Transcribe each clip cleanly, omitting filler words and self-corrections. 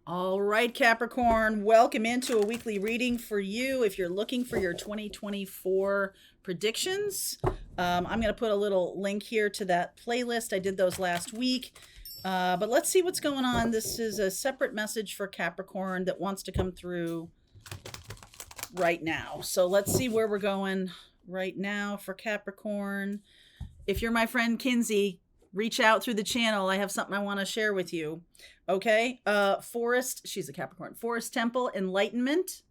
All right, Capricorn, welcome into a weekly reading for you. If you're looking for your 2024 predictions, I'm going to put a little link here to that playlist. I did those last week. But let's see what's going on. This is a separate message for Capricorn that wants to come through right now. So let's see where we're going right now for Capricorn. If you're my friend Kinsey, reach out through the channel. I have something I want to share with you. Okay. Forest, she's a Capricorn. Forest Temple, Enlightenment.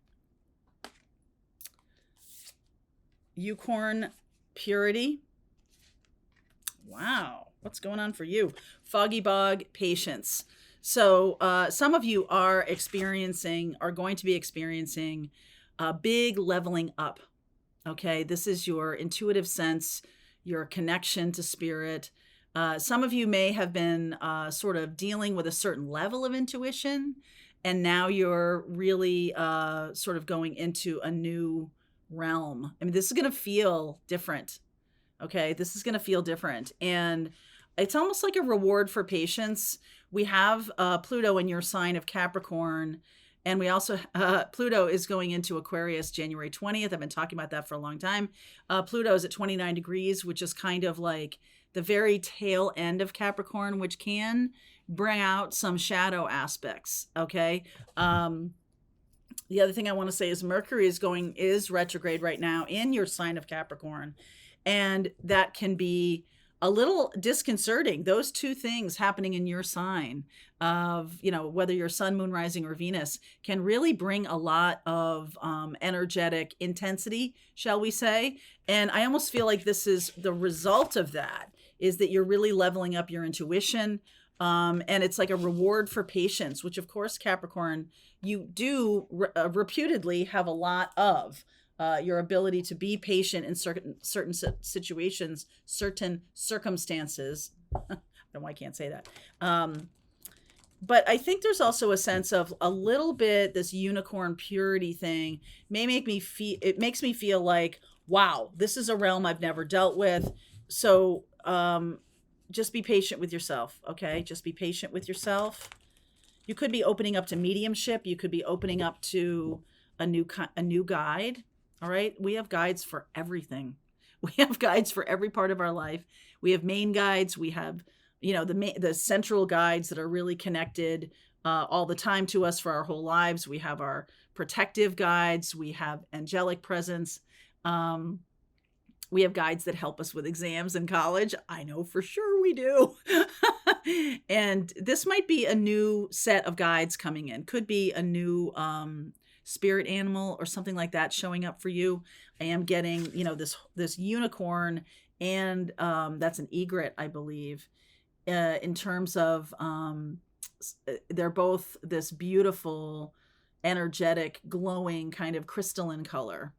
Unicorn, Purity. Wow. What's going on for you? Foggy Bog, Patience. So some of you are going to be experiencing a big leveling up. Okay. This is your intuitive sense, your connection to spirit. Some of you may have been sort of dealing with a certain level of intuition, and now you're really sort of going into a new realm. I mean, this is going to feel different. Okay, this is going to feel different. And it's almost like a reward for patience. We have Pluto in your sign of Capricorn. And we also, Pluto is going into Aquarius January 20th. I've been talking about that for a long time. Pluto is at 29 degrees, which is kind of like the very tail end of Capricorn, which can bring out some shadow aspects. Okay. The other thing I want to say is Mercury is retrograde right now in your sign of Capricorn. And that can be a little disconcerting. Those two things happening in your sign of, whether you're sun, moon, rising, or Venus can really bring a lot of energetic intensity, shall we say. And I almost feel like this is the result of that, is that you're really leveling up your intuition. And it's like a reward for patience, which of course, Capricorn, you do reputedly have a lot of. Your ability to be patient in certain situations, certain circumstances. I don't know why I can't say that. But I think there's also a sense of a little bit this unicorn purity thing it makes me feel like, wow, this is a realm I've never dealt with. So just be patient with yourself. Okay. Just be patient with yourself. You could be opening up to mediumship. You could be opening up to a new guide. All right. We have guides for everything. We have guides for every part of our life. We have main guides. We have, the central guides that are really connected all the time to us for our whole lives. We have our protective guides. We have angelic presence. We have guides that help us with exams in college. I know for sure we do. And this might be a new set of guides coming in. Could be a new spirit animal or something like that showing up for you. I am getting, this unicorn, and that's an egret, I believe, in terms of they're both this beautiful, energetic, glowing kind of crystalline color.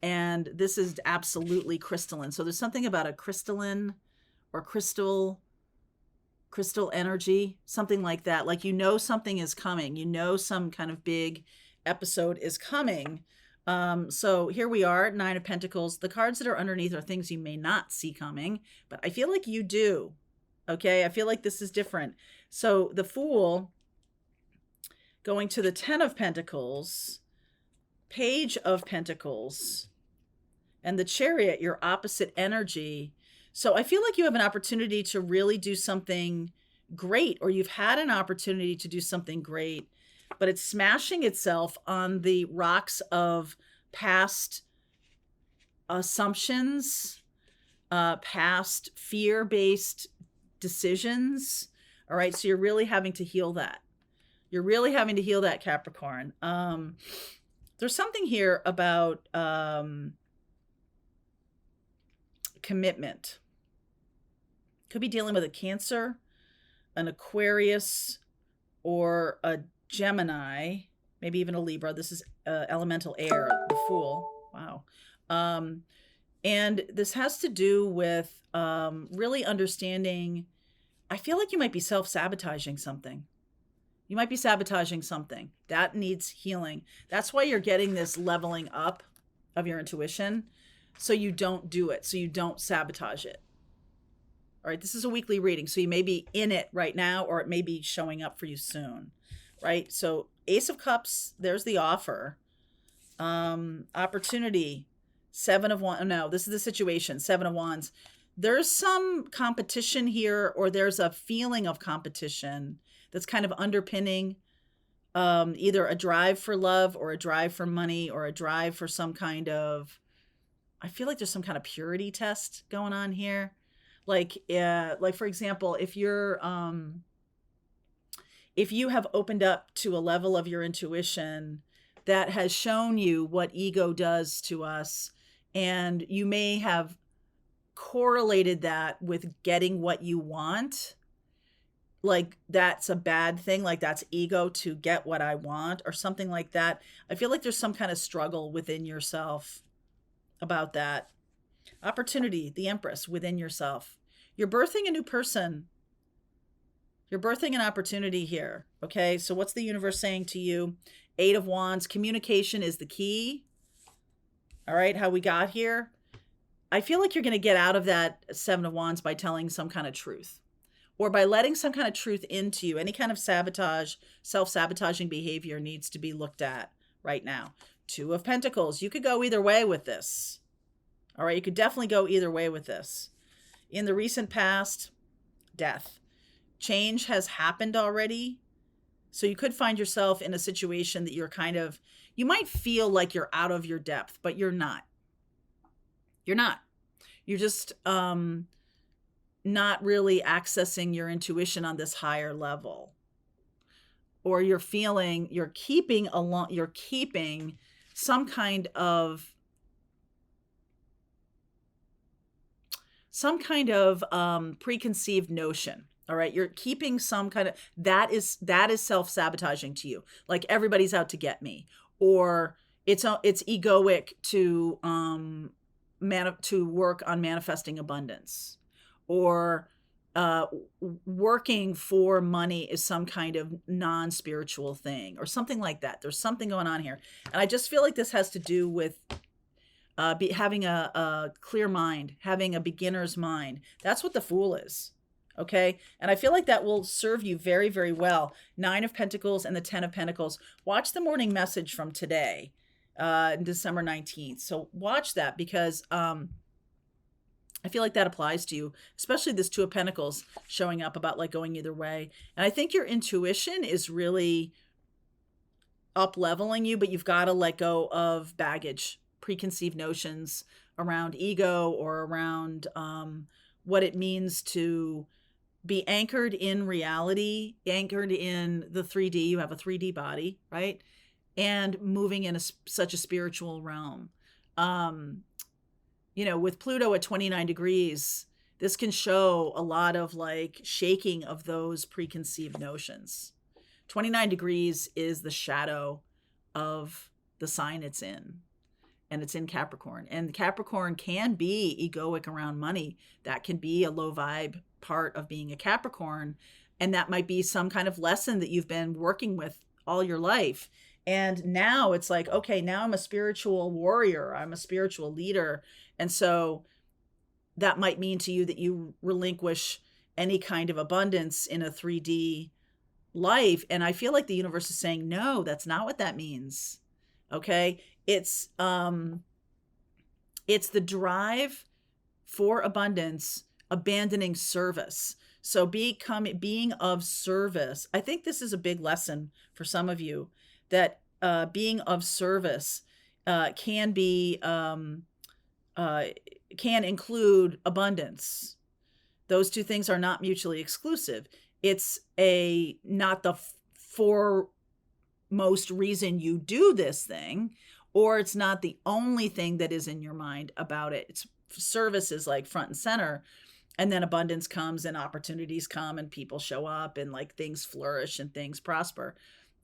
And this is absolutely crystalline. So there's something about a crystalline or crystal energy, something like that. Like, something is coming, some kind of big episode is coming. So here we are, Nine of Pentacles. The cards that are underneath are things you may not see coming, but I feel like you do. Okay. I feel like this is different. So the Fool going to the 10 of Pentacles, Page of Pentacles, and the Chariot, your opposite energy. So I feel like you have an opportunity to really do something great, or you've had an opportunity to do something great, but it's smashing itself on the rocks of past assumptions, past fear-based decisions. All right. So you're really having to heal that. You're really having to heal that, Capricorn. There's something here about commitment. Could be dealing with a Cancer, an Aquarius, or a Gemini, maybe even a Libra. This is elemental air, the Fool. Wow. And this has to do with really understanding. I feel like you might be self-sabotaging something. You might be sabotaging something that needs healing. That's why you're getting this leveling up of your intuition, so you don't do it, so you don't sabotage it. All right, this is a weekly reading, so you may be in it right now, or it may be showing up for you soon. right? So Ace of Cups, there's the offer. Opportunity, Seven of Wands. No, this is the situation. Seven of Wands. There's some competition here, or there's a feeling of competition that's kind of underpinning either a drive for love or a drive for money or a drive for some kind of, I feel like there's some kind of purity test going on here. Like for example, if you have opened up to a level of your intuition that has shown you what ego does to us, and you may have correlated that with getting what you want, like that's a bad thing, like that's ego to get what I want or something like that. I feel like there's some kind of struggle within yourself about that. Opportunity, the Empress, within yourself. You're birthing a new person. You're birthing an opportunity here. Okay, so what's the universe saying to you? Eight of Wands, communication is the key. All right, how we got here. I feel like you're going to get out of that Seven of Wands by telling some kind of truth, or by letting some kind of truth into you. Any kind of sabotage, self-sabotaging behavior needs to be looked at right now. Two of Pentacles. You could go either way with this. All right, you could definitely go either way with this. In the recent past, Death. Change has happened already. So you could find yourself in a situation that you might feel like you're out of your depth, but you're not. You're not. You're just not really accessing your intuition on this higher level. Or you're keeping some kind of preconceived notion. All right, you're keeping some kind of that is self-sabotaging to you. Like everybody's out to get me, or it's egoic to work on manifesting abundance, or working for money is some kind of non-spiritual thing or something like that. There's something going on here, and I just feel like this has to do with having a clear mind, having a beginner's mind. That's what the Fool is. Okay. And I feel like that will serve you very, very well. Nine of Pentacles and the 10 of Pentacles. Watch the morning message from today, December 19th. So watch that, because I feel like that applies to you, especially this Two of Pentacles showing up about like going either way. And I think your intuition is really up leveling you, but you've got to let go of baggage, preconceived notions around ego, or around what it means to be anchored in reality, anchored in the 3D. You have a 3D body, right? And moving in such a spiritual realm. With Pluto at 29 degrees, this can show a lot of like shaking of those preconceived notions. 29 degrees is the shadow of the sign it's in. And it's in Capricorn. And Capricorn can be egoic around money. That can be a low vibe part of being a Capricorn. And that might be some kind of lesson that you've been working with all your life. And now it's like, okay, now I'm a spiritual warrior. I'm a spiritual leader. And so that might mean to you that you relinquish any kind of abundance in a 3D life. And I feel like the universe is saying, no, that's not what that means. Okay. It's the drive for abundance, abandoning service. So being of service. I think this is a big lesson for some of you, that being of service can include abundance. Those two things are not mutually exclusive. It's not the foremost reason you do this thing, or it's not the only thing that is in your mind about it. It's service is like front and center, and then abundance comes and opportunities come and people show up and like things flourish and things prosper.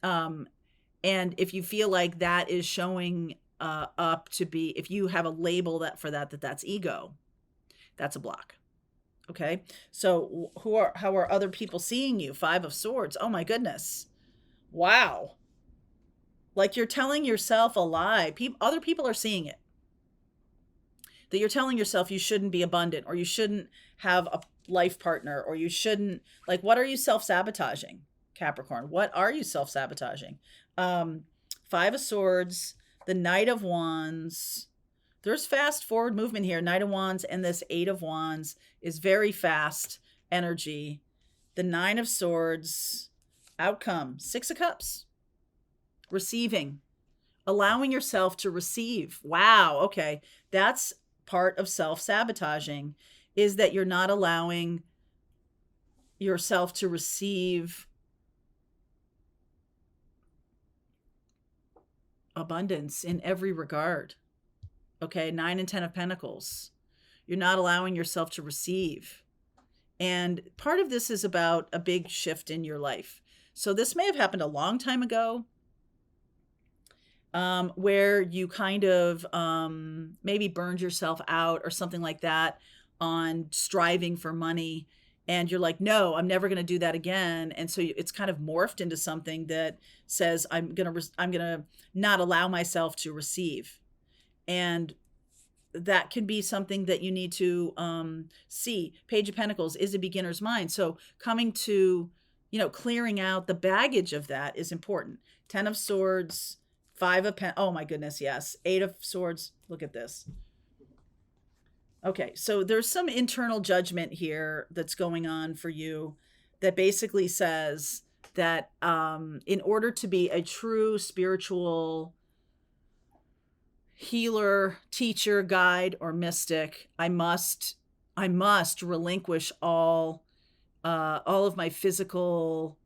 And if you feel like that is showing up to be, if you have a label that's ego, that's a block. Okay. So how are other people seeing you? Five of Swords. Oh my goodness. Wow. Like you're telling yourself a lie. Other people are seeing it. That you're telling yourself you shouldn't be abundant, or you shouldn't have a life partner, or you shouldn't, like, what are you self-sabotaging? Capricorn? What are you self-sabotaging? Um, Five of Swords, the Knight of Wands. There's fast forward movement here. Knight of Wands and this Eight of Wands is very fast energy. The Nine of Swords, outcome, Six of Cups, receiving, allowing yourself to receive. Wow. Okay. That's part of self-sabotaging, is that you're not allowing yourself to receive abundance in every regard. Okay. 9 and 10 of Pentacles. You're not allowing yourself to receive. And part of this is about a big shift in your life. So this may have happened a long time ago, where you kind of maybe burned yourself out or something like that on striving for money. And you're like, no, I'm never going to do that again. And so it's kind of morphed into something that says, I'm going to not allow myself to receive. And that can be something that you need to see. Page of Pentacles is a beginner's mind. So coming to, clearing out the baggage of that is important. 10 of Swords, 5 of oh my goodness, yes. 8 of Swords, look at this. Okay, so there's some internal judgment here that's going on for you that basically says that in order to be a true spiritual healer, teacher, guide, or mystic, I must relinquish all of my physical.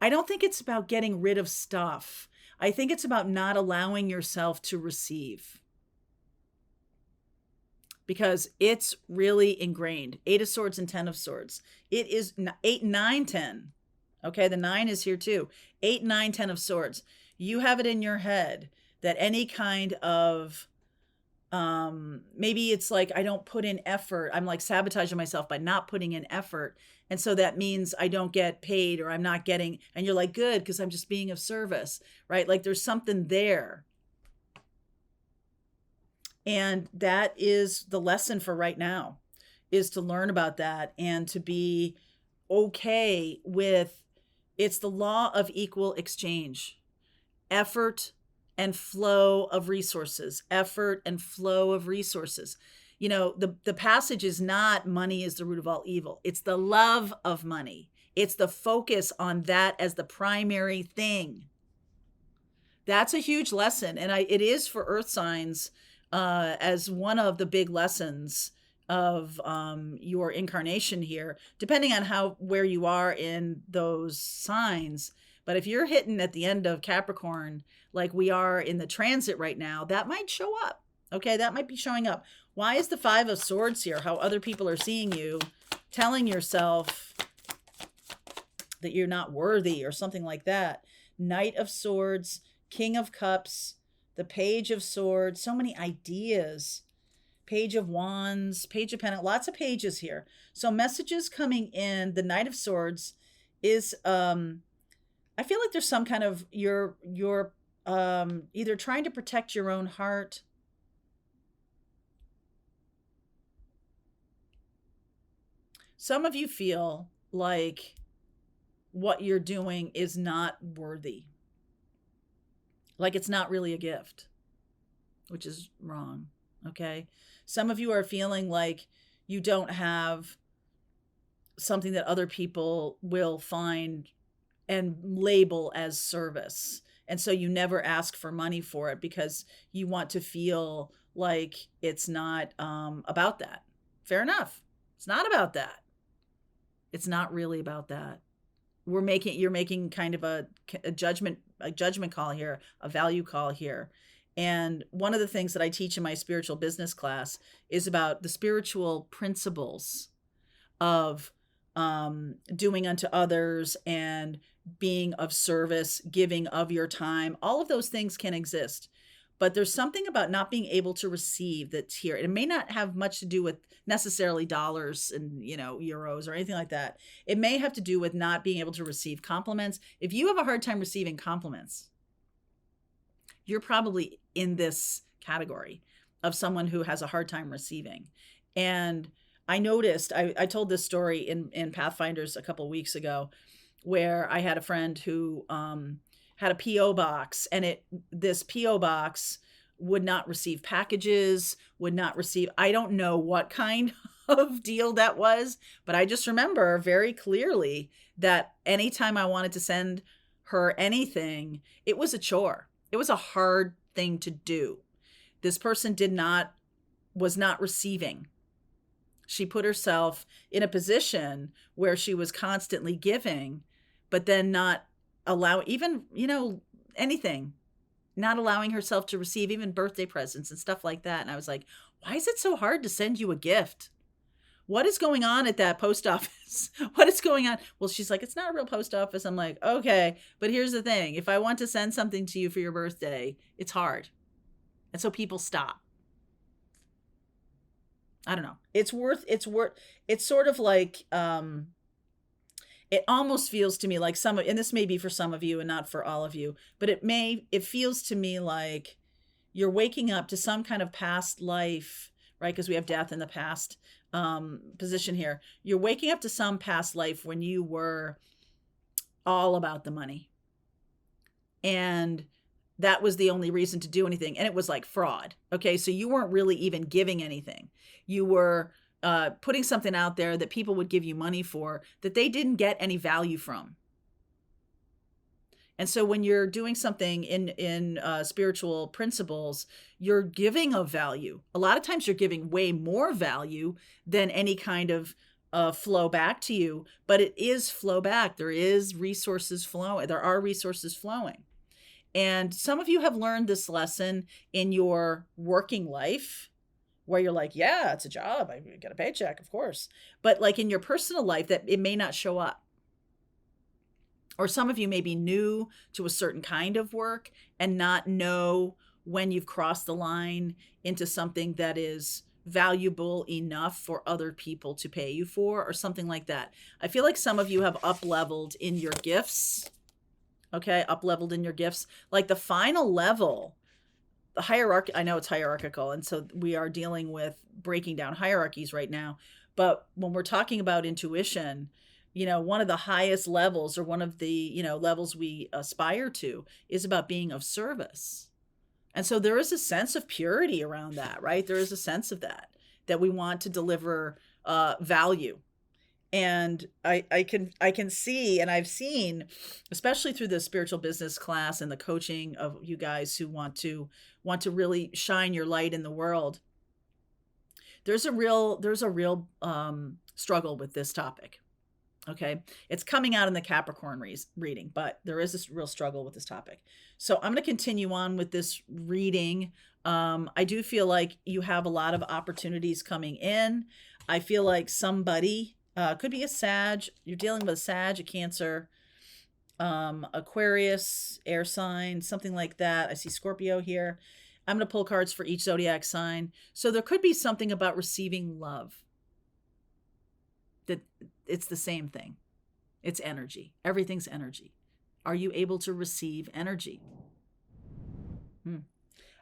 I don't think it's about getting rid of stuff. I think it's about not allowing yourself to receive, because it's really ingrained. 8 of Swords and 10 of Swords. It is 8, 9, 10. Okay, the 9 is here too. 8, 9, 10 of Swords. You have it in your head that any kind of, maybe it's like, I don't put in effort. I'm like sabotaging myself by not putting in effort. And so that means I don't get paid, or I'm not getting, and you're like, good, because I'm just being of service, right? Like there's something there. And that is the lesson for right now, is to learn about that and to be okay with, it's the law of equal exchange. Effort and flow of resources, effort and flow of resources. The passage is not money is the root of all evil. It's the love of money. It's the focus on that as the primary thing. That's a huge lesson. And it is for earth signs as one of the big lessons of your incarnation here, depending on where you are in those signs. But if you're hitting at the end of Capricorn, like we are in the transit right now, that might show up. Okay, that might be showing up. Why is the 5 of Swords here? How other people are seeing you, telling yourself that you're not worthy or something like that. Knight of Swords, King of Cups, the Page of Swords, so many ideas. Page of Wands, Page of Pentacles, lots of pages here. So messages coming in. The Knight of Swords is, I feel like there's some kind of, you're either trying to protect your own heart. Some of you feel like what you're doing is not worthy. Like it's not really a gift, which is wrong. Okay. Some of you are feeling like you don't have something that other people will find and label as service. And so you never ask for money for it because you want to feel like it's not about that. Fair enough. It's not about that. It's not really about that. You're making kind of a judgment call here, a value call here. And one of the things that I teach in my spiritual business class is about the spiritual principles of doing unto others and being of service, giving of your time. All of those things can exist. But there's something about not being able to receive that's here. It may not have much to do with necessarily dollars and, euros or anything like that. It may have to do with not being able to receive compliments. If you have a hard time receiving compliments, you're probably in this category of someone who has a hard time receiving. And I noticed, I told this story in Pathfinders a couple weeks ago, where I had a friend who had a PO box, and this PO box would not receive packages, would not receive, I don't know what kind of deal that was, but I just remember very clearly that anytime I wanted to send her anything, it was a chore. It was a hard thing to do. This person was not receiving. She put herself in a position where she was constantly giving, but then not allow even, anything, not allowing herself to receive even birthday presents and stuff like that. And I was like, why is it so hard to send you a gift? What is going on at that post office? What is going on? Well, she's like, it's not a real post office. I'm like, okay, but here's the thing. If I want to send something to you for your birthday, it's hard. And so people stop. I don't know. It's sort of like, it almost feels to me like and this may be for some of you and not for all of you, but it feels to me like you're waking up to some kind of past life, right? Because we have death in the past position here. You're waking up to some past life when you were all about the money. And that was the only reason to do anything. And it was like fraud. Okay. So you weren't really even giving anything. You were putting something out there that people would give you money for that they didn't get any value from. And so when you're doing something in spiritual principles, you're giving of value. A lot of times you're giving way more value than any kind of flow back to you, but it is flow back. There is resources flowing. There are resources flowing. And some of you have learned this lesson in your working life, where you're like, yeah, it's a job. I get a paycheck, of course. But like in your personal life, that it may not show up. Or some of you may be new to a certain kind of work and not know when you've crossed the line into something that is valuable enough for other people to pay you for, or something like that. I feel like some of you have up-leveled in your gifts. Okay, up-leveled in your gifts. Like the final level, the hierarchy, I know it's hierarchical, and so we are dealing with breaking down hierarchies right now. But when we're talking about intuition, one of the highest levels, or one of the, levels we aspire to, is about being of service. And so there is a sense of purity around that, right? There is a sense of that we want to deliver value. And I can see, and I've seen, especially through the spiritual business class and the coaching of you guys who want to really shine your light in the world. There's a real struggle with this topic. Okay. It's coming out in the Capricorn reading, but there is this real struggle with this topic. So I'm going to continue on with this reading. I do feel like you have a lot of opportunities coming in. I feel like somebody, could be a Sag. You're dealing with a Sag, a Cancer, Aquarius, air sign, something like that. I see Scorpio here. I'm going to pull cards for each zodiac sign. So there could be something about receiving love. That it's the same thing. It's energy. Everything's energy. Are you able to receive energy?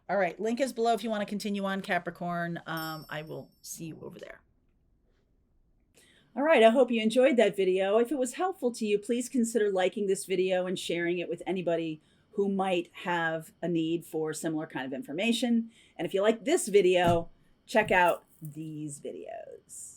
All right. Link is below if you want to continue on, Capricorn. I will see you over there. All right, I hope you enjoyed that video. If it was helpful to you, please consider liking this video and sharing it with anybody who might have a need for similar kind of information. And if you like this video, check out these videos.